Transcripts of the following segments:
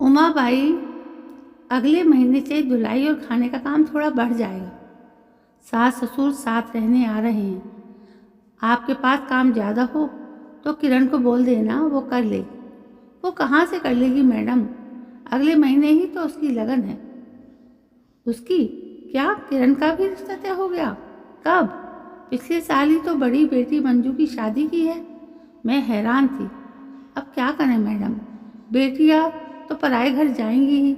उमा भाई, अगले महीने से धुलाई और खाने का काम थोड़ा बढ़ जाएगा। सास ससुर साथ रहने आ रहे हैं। आपके पास काम ज़्यादा हो तो किरण को बोल देना, वो कर ले। वो कहाँ से कर लेगी मैडम, अगले महीने ही तो उसकी लगन है। उसकी क्या, किरण का भी रिश्ता तय हो गया? कब? पिछले साल ही तो बड़ी बेटी मंजू की शादी की है। मैं हैरान थी। अब क्या करें मैडम, बेटियां तो पराए घर जाएंगी ही।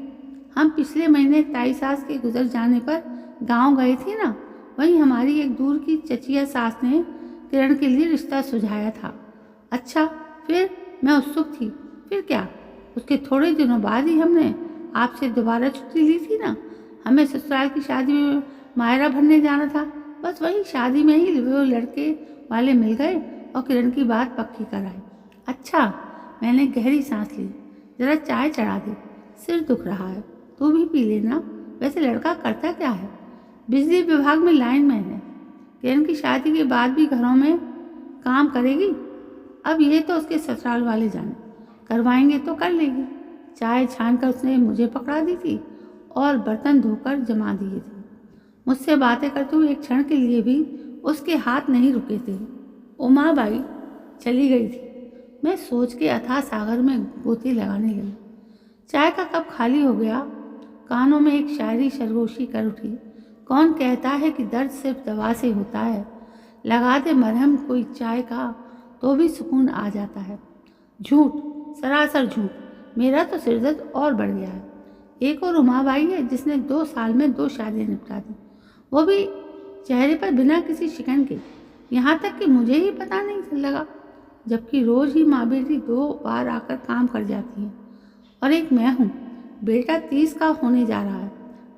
हम पिछले महीने ताई सास के गुजर जाने पर गांव गए थे ना, वहीं हमारी एक दूर की चचिया सास ने किरण के लिए रिश्ता सुझाया था। अच्छा, फिर मैं उत्सुक थी। फिर क्या, उसके थोड़े दिनों बाद ही हमने आपसे दोबारा छुट्टी ली थी ना। हमें ससुराल की शादी में मायरा भरने जाना था। बस वही शादी में ही वो लड़के वाले मिल गए और किरण की बात पक्की कराई। अच्छा, मैंने गहरी सांस ली। जरा चाय चढ़ा दे, सिर दुख रहा है। तू भी पी लेना। वैसे लड़का करता क्या है? बिजली विभाग में लाइनमैन है। किरण की शादी के बाद भी घरों में काम करेगी। अब ये तो उसके ससुराल वाले जाने, करवाएंगे तो कर लेगी। चाय छान कर उसने मुझे पकड़ा दी थी और बर्तन धोकर जमा दिए थे। मुझसे बातें करते हुए एक क्षण के लिए भी उसके हाथ नहीं रुके थे। उमा बाई चली गई थी। मैं सोच के अथाह सागर में गोते लगाने लगी। चाय का कप खाली हो गया। कानों में एक शायरी सरगोशी कर उठी। कौन कहता है कि दर्द सिर्फ दवा से होता है? लगा दे मरहम कोई चाय का तो भी सुकून आ जाता है। झूठ, सरासर झूठ। मेरा तो सिरदर्द और बढ़ गया है। एक और उमाबाई है जिसने 2 साल में 2 शादियाँ निपटा दी, वो भी चेहरे पर बिना किसी शिकन के। यहाँ तक कि मुझे ही पता नहीं लगा, जबकि रोज ही माँ बेटी 2 बार आकर काम कर जाती हैं। और एक मैं हूँ, बेटा 30 का होने जा रहा है।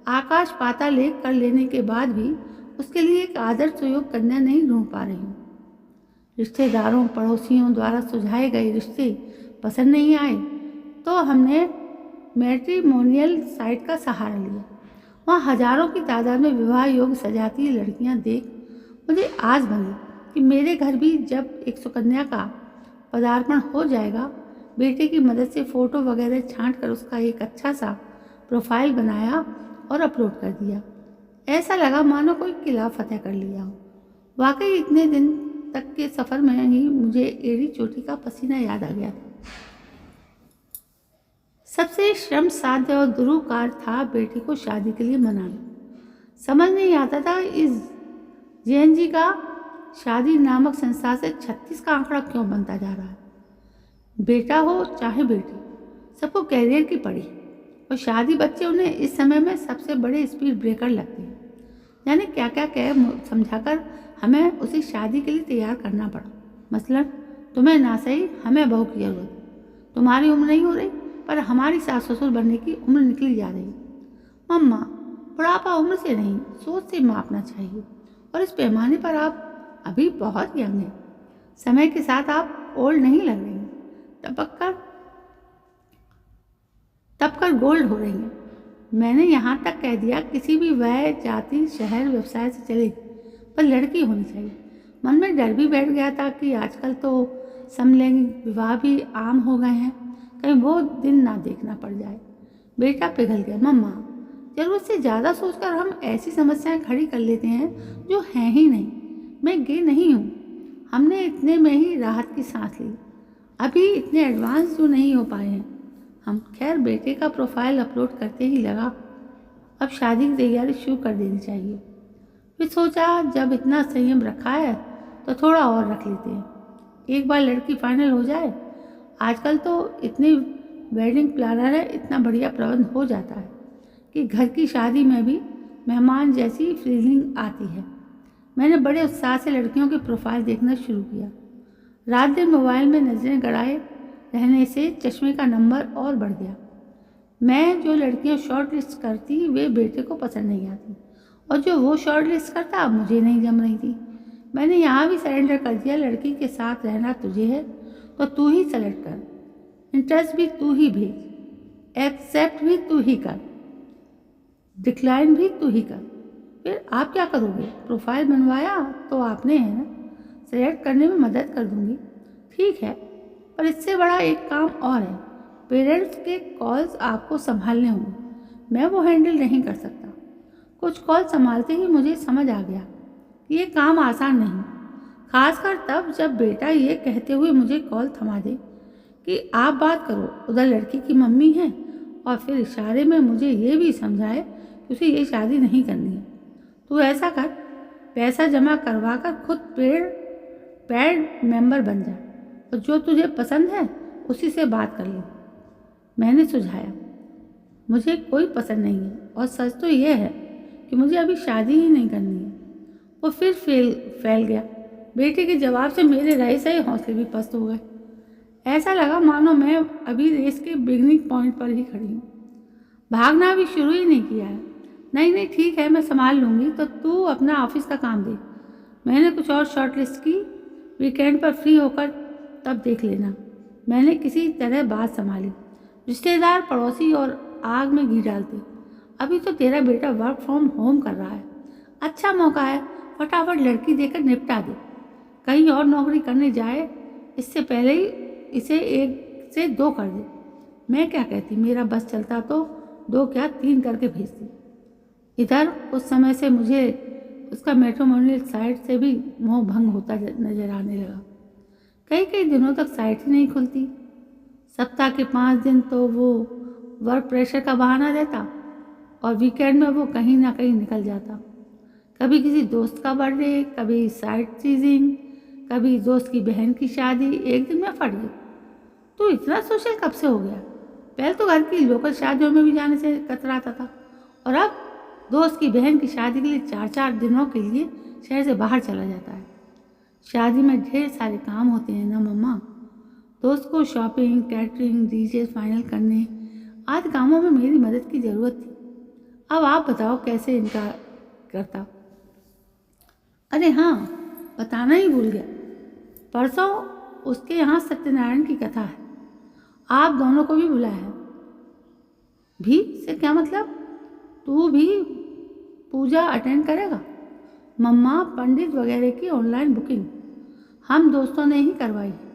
आकाश पाताल एक कर लेने के बाद भी उसके लिए एक आदर्श सुयोग कन्या नहीं ढूंढ पा रही हूँ। रिश्तेदारों पड़ोसियों द्वारा सुझाए गए रिश्ते पसंद नहीं आए तो हमने मैट्रिमोनियल साइट का सहारा लिया। वहाँ हजारों की तादाद में विवाह योग्य सजाती लड़कियाँ देख मुझे आस बंधी कि मेरे घर भी जब एक सुकन्या का पदार्पण हो जाएगा। बेटे की मदद से फ़ोटो वगैरह छांट कर उसका एक अच्छा सा प्रोफाइल बनाया और अपलोड कर दिया। ऐसा लगा मानो कोई किला फतेह कर लिया हो। वाकई इतने दिन तक के सफ़र में ही मुझे एड़ी चोटी का पसीना याद आ गया था। सबसे श्रम साध्य और दुरूह कार्य था बेटी को शादी के लिए मनाना। समझ नहीं आता था इस जेएनजी का शादी नामक संस्था से 36 का आंकड़ा क्यों बनता जा रहा है। बेटा हो चाहे बेटी, सबको कैरियर की पड़ी और शादी बच्चे उन्हें इस समय में सबसे बड़े स्पीड ब्रेकर लगते हैं। यानी क्या क्या कह समझाकर हमें उसे शादी के लिए तैयार करना पड़ा। मसलन, तुम्हें ना सही हमें बहू की जरूरत। तुम्हारी उम्र नहीं हो रही पर हमारी सास ससुर बनने की उम्र निकली जा रही। मम्मा, बुढ़ापा उम्र से नहीं सोच से मापना चाहिए और इस पैमाने पर आप अभी बहुत यंग हैं। समय के साथ आप ओल्ड नहीं लग रही, तब कर गोल्ड हो रही हैं। मैंने यहाँ तक कह दिया किसी भी वय जाति शहर व्यवसाय से चले पर लड़की होनी चाहिए। मन में डर भी बैठ गया था कि आजकल तो समलैंगिक विवाह भी आम हो गए हैं, कहीं वो दिन ना देखना पड़ जाए। बेटा पिघल गया। मम्मा, जरूरत से ज़्यादा सोचकर हम ऐसी समस्याएं खड़ी कर लेते हैं जो हैं ही नहीं। मैं गे नहीं हूँ। हमने इतने में ही राहत की सांस ली। अभी इतने एडवांस जो नहीं हो पाए हैं हम। खैर, बेटे का प्रोफाइल अपलोड करते ही लगा अब शादी की तैयारी शुरू कर देनी चाहिए। फिर सोचा जब इतना संयम रखा है तो थोड़ा और रख लेते हैं। एक बार लड़की फाइनल हो जाए, आजकल तो इतने वेडिंग प्लानर है, इतना बढ़िया प्रबंध हो जाता है कि घर की शादी में भी मेहमान जैसी फीलिंग आती है। मैंने बड़े उत्साह से लड़कियों के प्रोफाइल देखना शुरू किया। रात दिन मोबाइल में नजरें गड़ाए रहने से चश्मे का नंबर और बढ़ गया। मैं जो लड़कियां शॉर्ट लिस्ट करती वे बेटे को पसंद नहीं आती और जो वो शॉर्ट लिस्ट करता मुझे नहीं जम रही थी। मैंने यहाँ भी सरेंडर कर दिया। लड़की के साथ रहना तुझे है तो तू ही सेलेक्ट कर, इंटरेस्ट भी तू ही भेज, एक्सेप्ट भी तू ही कर, डिक्लाइन भी तू ही कर। फिर आप क्या करोगे? प्रोफाइल बनवाया तो आपने है ना, सेलेक्ट करने में मदद कर दूंगी। ठीक है, पर इससे बड़ा एक काम और है। पेरेंट्स के कॉल्स आपको संभालने होंगे, मैं वो हैंडल नहीं कर सकता। कुछ कॉल संभालते ही मुझे समझ आ गया कि ये काम आसान नहीं, खासकर तब जब बेटा ये कहते हुए मुझे कॉल थमा दे कि आप बात करो, उधर लड़की की मम्मी है, और फिर इशारे में मुझे ये भी समझाए कि उसे ये शादी नहीं करनी है। तू ऐसा कर, पैसा जमा करवा कर खुद पेड मेंबर बन जा और जो तुझे पसंद है उसी से बात कर ले। मैंने सुझाया, मुझे कोई पसंद नहीं है और सच तो ये है कि मुझे अभी शादी ही नहीं करनी है। वो फिर फैल गया। बेटे के जवाब से मेरे रहे सही हौसले भी पस्त हो गए। ऐसा लगा मानो मैं अभी रेस के बिगनिंग पॉइंट पर ही खड़ी हूँ। भागना अभी शुरू ही नहीं किया है। नहीं नहीं ठीक है, मैं संभाल लूँगी, तो तू अपना ऑफिस का काम दे। मैंने कुछ और शॉर्ट लिस्ट की, वीकेंड पर फ्री होकर तब देख लेना। मैंने किसी तरह बात संभाली। रिश्तेदार पड़ोसी और आग में घी डालते। अभी तो तेरा बेटा वर्क फ्रॉम होम कर रहा है, अच्छा मौका है, फटाफट लड़की देकर निपटा दे। कहीं और नौकरी करने जाए इससे पहले ही इसे 1 से 2 कर दे। मैं क्या कहती, मेरा बस चलता तो 2 क्या 3 करके भेजती। इधर उस समय से मुझे उसका मैट्रिमोनियल साइट से भी मोह भंग होता नजर आने लगा। कई कई दिनों तक साइट ही नहीं खुलती। सप्ताह के 5 दिन तो वो वर्क प्रेशर का बहाना देता और वीकेंड में वो कहीं ना कहीं निकल जाता। कभी किसी दोस्त का बर्थडे, कभी साइट सीजिंग, कभी दोस्त की बहन की शादी। एक दिन मैं फट गई, तू इतना सोशल कब से हो गया? पहले तो घर की लोकल शादियों में भी जाने से कतराता था और अब दोस्त की बहन की शादी के लिए 4-4 दिनों के लिए शहर से बाहर चला जाता है। शादी में ढेर सारे काम होते हैं ना मम्मा। दोस्त को शॉपिंग, कैटरिंग, डीजे फाइनल करने आदि कामों में मेरी मदद की ज़रूरत थी। अब आप बताओ कैसे इनका करता। अरे हाँ, बताना ही भूल गया, परसों उसके यहाँ सत्यनारायण की कथा है। आप दोनों को भी बुलाया है। भी से क्या मतलब? तू भी पूजा अटेंड करेगा? मम्मा, पंडित वगैरह की ऑनलाइन बुकिंग हम दोस्तों ने ही करवाई है।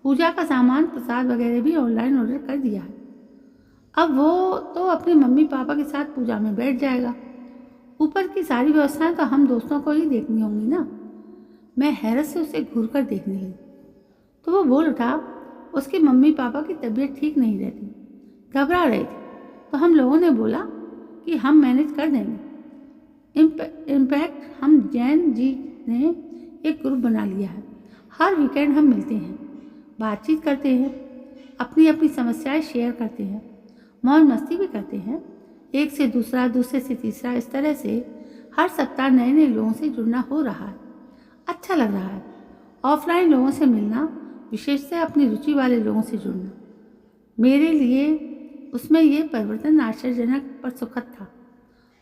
पूजा का सामान, प्रसाद वगैरह भी ऑनलाइन ऑर्डर कर दिया है। अब वो तो अपने मम्मी पापा के साथ पूजा में बैठ जाएगा। ऊपर की सारी व्यवस्थाएं तो हम दोस्तों को ही देखनी होंगी ना। मैं हैरत से उसे घूर कर देखने लगी तो वो बोल उठा, उसके मम्मी पापा की तबीयत ठीक नहीं रहती, घबरा रही थी, तो हम लोगों ने बोला कि हम मैनेज कर देंगे। इम्पैक्ट हम जैन जी ने एक ग्रुप बना लिया है। हर वीकेंड हम मिलते हैं, बातचीत करते हैं, अपनी अपनी समस्याएं शेयर करते हैं, मौज मस्ती भी करते हैं। एक से दूसरा, दूसरे से तीसरा, इस तरह से हर सप्ताह नए नए लोगों से जुड़ना हो रहा है। अच्छा लग रहा है। ऑफलाइन लोगों से मिलना, विशेषतः अपनी रुचि वाले लोगों से जुड़ना, मेरे लिए उसमें ये परिवर्तन आश्चर्यजनक पर सुखद था।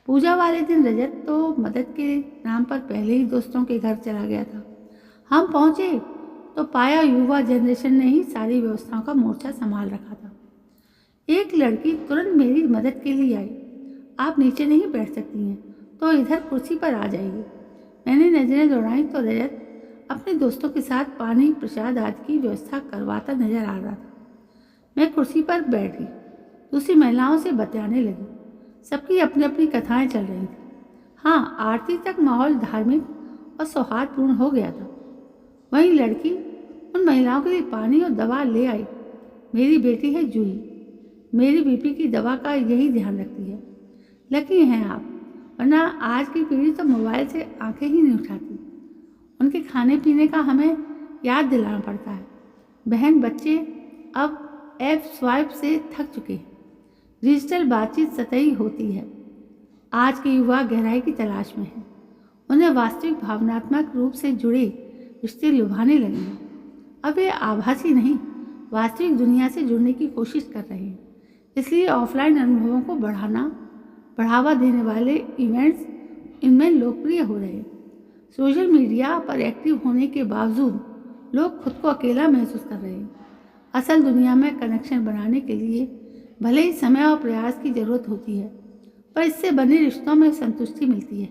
पूजा वाले दिन रजत तो मदद के नाम पर पहले ही दोस्तों के घर चला गया था। हम पहुँचे तो पाया युवा जनरेशन ने ही सारी व्यवस्थाओं का मोर्चा संभाल रखा था। एक लड़की तुरंत मेरी मदद के लिए आई। आप नीचे नहीं बैठ सकती हैं तो इधर कुर्सी पर आ जाइए। मैंने नजरें दौड़ाई तो रजत अपने दोस्तों के साथ पानी, प्रसाद आदि की व्यवस्था करवाता नजर आ रहा था। मैं कुर्सी पर बैठ गई, दूसरी महिलाओं से बतियाने लगी। सबकी अपनी अपनी कथाएं चल रही थी। हाँ, आरती तक माहौल धार्मिक और सौहार्दपूर्ण हो गया था। वहीं लड़की उन महिलाओं के लिए पानी और दवा ले आई। मेरी बेटी है जूही, मेरी बीपी की दवा का यही ध्यान रखती है। लकी हैं आप, वरना आज की पीढ़ी तो मोबाइल से आंखें ही नहीं उठाती। उनके खाने पीने का हमें याद दिलाना पड़ता है। बहन, बच्चे अब ऐप स्वाइप से थक चुके हैं। डिजिटल बातचीत सतही होती है। आज के युवा गहराई की तलाश में है। उन्हें वास्तविक भावनात्मक रूप से जुड़े रिश्ते लुभाने लगे हैं। अब वे आभासी नहीं, वास्तविक दुनिया से जुड़ने की कोशिश कर रहे हैं। इसलिए ऑफलाइन अनुभवों को बढ़ावा देने वाले इवेंट्स इनमें लोकप्रिय हो रहे हैं। सोशल मीडिया पर एक्टिव होने के बावजूद लोग खुद को अकेला महसूस कर रहे हैं। असल दुनिया में कनेक्शन बनाने के लिए भले ही समय और प्रयास की ज़रूरत होती है, पर इससे बने रिश्तों में संतुष्टि मिलती है।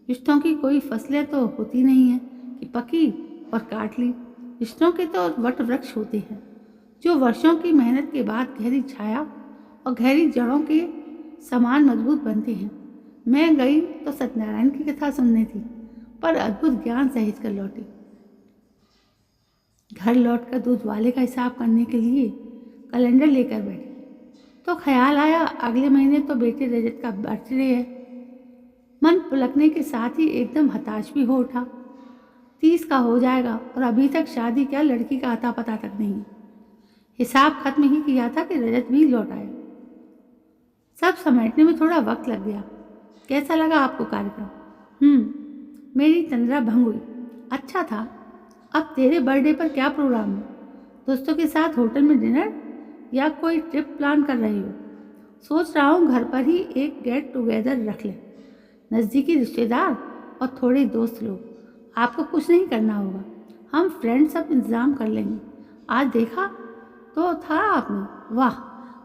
रिश्तों की कोई फसलें तो होती नहीं हैं कि पकी और काट ली। रिश्तों के तो वट वृक्ष होते हैं जो वर्षों की मेहनत के बाद गहरी छाया और गहरी जड़ों के समान मजबूत बनते हैं। मैं गई तो सत्यनारायण की कथा सुननी थी, पर अद्भुत ज्ञान सहेज कर लौटी। घर लौटकर दूध वाले का हिसाब करने के लिए कैलेंडर लेकर बैठी तो ख्याल आया अगले महीने तो बेटे रजत का बर्थडे है। मन पुलकने के साथ ही एकदम हताश भी हो उठा। 30 का हो जाएगा और अभी तक शादी क्या लड़की का अता पता तक नहीं। हिसाब खत्म ही किया था कि रजत भी लौट आया। सब समेटने में थोड़ा वक्त लग गया। कैसा लगा आपको कार्यक्रम? मेरी तंद्रा भंग हुई। अच्छा था। अब तेरे बर्थडे पर क्या प्रोग्राम है? दोस्तों के साथ होटल में डिनर या कोई ट्रिप प्लान कर रही हो? सोच रहा हूँ घर पर ही एक गेट टुगेदर रख ले, नज़दीकी रिश्तेदार और थोड़े दोस्त लोग। आपको कुछ नहीं करना होगा, हम फ्रेंड सब इंतज़ाम कर लेंगे। आज देखा तो था आपने, वाह,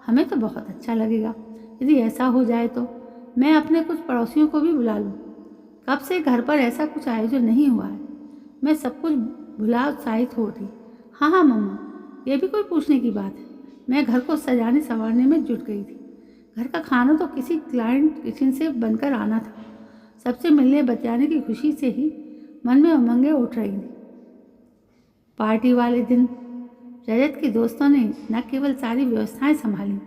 हमें तो बहुत अच्छा लगेगा। यदि ऐसा हो जाए तो मैं अपने कुछ पड़ोसियों को भी बुला लूँ। कब से घर पर ऐसा कुछ आयोजन नहीं हुआ है। मैं सब कुछ भुला उत्साहित हो उठी। हाँ हाँ मम्मा, ये भी कोई पूछने की बात है। मैं घर को सजाने संवारने में जुट गई थी। घर का खाना तो किसी क्लाइंट किचन से बनकर आना था। सबसे मिलने बतियाने की खुशी से ही मन में उमंगें उठ रही थी। पार्टी वाले दिन रजत के दोस्तों ने न केवल सारी व्यवस्थाएं संभाली,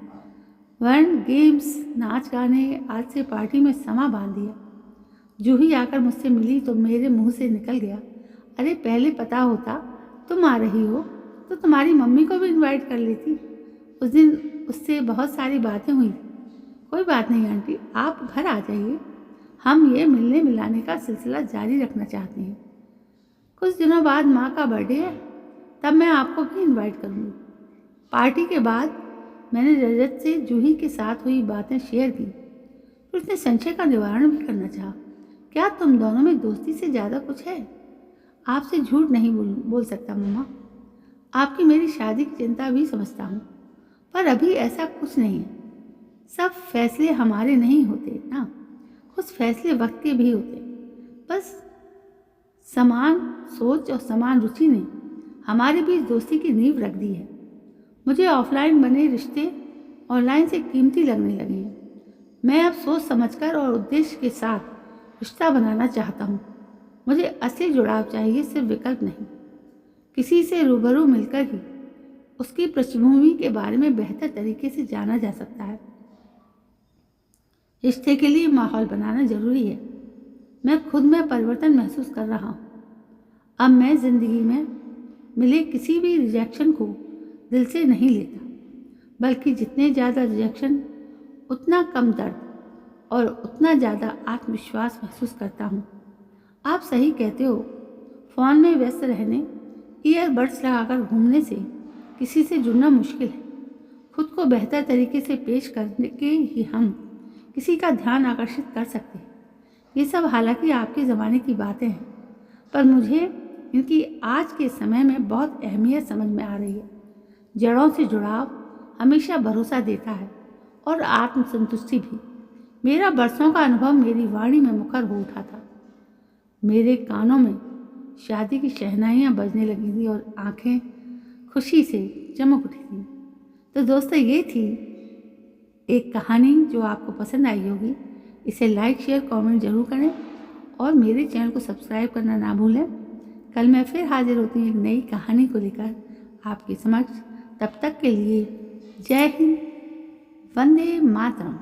वरन गेम्स, नाच गाने आज से पार्टी में समा बांध दिया। जूही आकर मुझसे मिली तो मेरे मुंह से निकल गया, अरे पहले पता होता तुम आ रही हो तो तुम्हारी मम्मी को भी इनवाइट कर लेती। उस दिन उससे बहुत सारी बातें हुई। कोई बात नहीं आंटी, आप घर आ जाइए। हम ये मिलने मिलाने का सिलसिला जारी रखना चाहते हैं। कुछ दिनों बाद माँ का बर्थडे है, तब मैं आपको भी इनवाइट करूँगी। पार्टी के बाद मैंने रजत से जूही के साथ हुई बातें शेयर की। फिर उसने संशय का निवारण भी करना चाहा। क्या तुम दोनों में दोस्ती से ज़्यादा कुछ है? आपसे झूठ नहीं बोल सकता मम्मा। आपकी मेरी शादी की चिंता भी समझता हूँ, पर अभी ऐसा कुछ नहीं है। सब फैसले हमारे नहीं होते ना, कुछ फैसले वक्त के भी होते। बस समान सोच और समान रुचि ने हमारे बीच दोस्ती की नींव रख दी है। मुझे ऑफलाइन बने रिश्ते ऑनलाइन से कीमती लगने लगे हैं। मैं अब सोच समझकर और उद्देश्य के साथ रिश्ता बनाना चाहता हूँ। मुझे असली जुड़ाव चाहिए, सिर्फ विकल्प नहीं। किसी से रूबरू मिलकर ही उसकी पृष्ठभूमि के बारे में बेहतर तरीके से जाना जा सकता है। रिश्ते के लिए माहौल बनाना जरूरी है। मैं खुद में परिवर्तन महसूस कर रहा हूँ। अब मैं जिंदगी में मिले किसी भी रिजेक्शन को दिल से नहीं लेता, बल्कि जितने ज़्यादा रिजेक्शन उतना कम दर्द और उतना ज़्यादा आत्मविश्वास महसूस करता हूँ। आप सही कहते हो, फ़ोन में व्यस्त रहने, ईयरबड्स लगाकर घूमने से किसी से जुड़ना मुश्किल है। खुद को बेहतर तरीके से पेश करके ही हम किसी का ध्यान आकर्षित कर सकते हैं। ये सब हालांकि आपके ज़माने की बातें हैं, पर मुझे इनकी आज के समय में बहुत अहमियत समझ में आ रही है। जड़ों से जुड़ाव हमेशा भरोसा देता है और आत्मसंतुष्टि भी। मेरा बरसों का अनुभव मेरी वाणी में मुखर हो उठा था। मेरे कानों में शादी की शहनाइयाँ बजने लगी थी और आंखें खुशी से चमक उठी थी। तो दोस्तों, ये थी एक कहानी जो आपको पसंद आई होगी। इसे लाइक, शेयर, कमेंट जरूर करें और मेरे चैनल को सब्सक्राइब करना ना भूलें। कल मैं फिर हाजिर होती हूँ एक नई कहानी को लेकर आपके समक्ष। तब तक के लिए जय हिंद, वंदे मातरम।